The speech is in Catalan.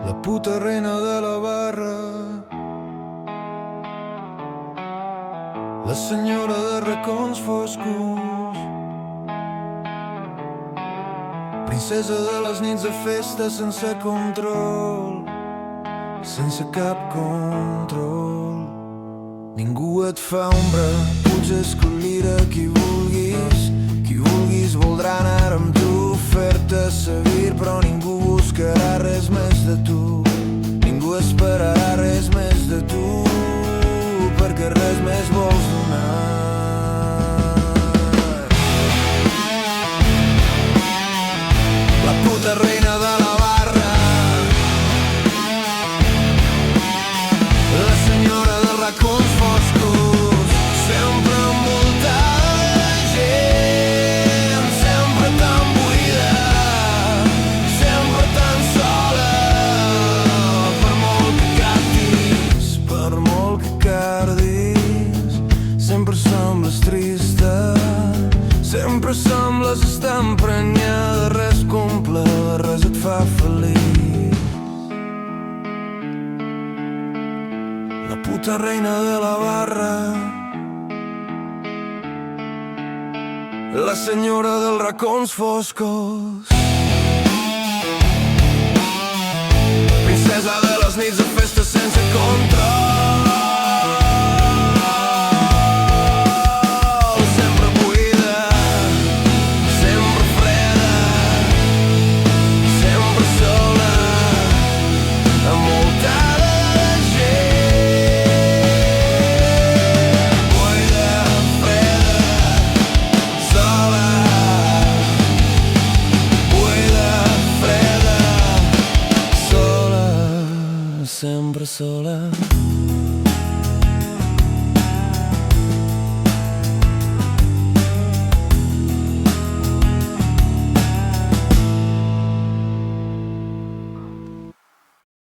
La puta reina de la barra, la senyora de racons foscos, princesa de les nits de festa sense control, sense cap control. Ningú et fa ombra, pots escollir a qui vulguis voldrà anar amb tu, fer-te seguir, però ningú buscarà res més de tu, ningú esperarà res més de tu, perquè res més vols donar. La puta reina de la barra, la senyora dels racons foscos, sempre envoltada de gent, sempre tan buida, sempre tan sola. Per molt que cantis, per molt que cardis, sempre sembles trista, sempre sembles estar emprenyada, res comple, res et fa feliç. La puta reina de la barra, la senyora dels racons foscos, princesa de les nits de festa sense control, sempre buida, sempre freda, sempre sola, envoltada de gent, buida, freda, sola, buida, freda, sola, sempre sola.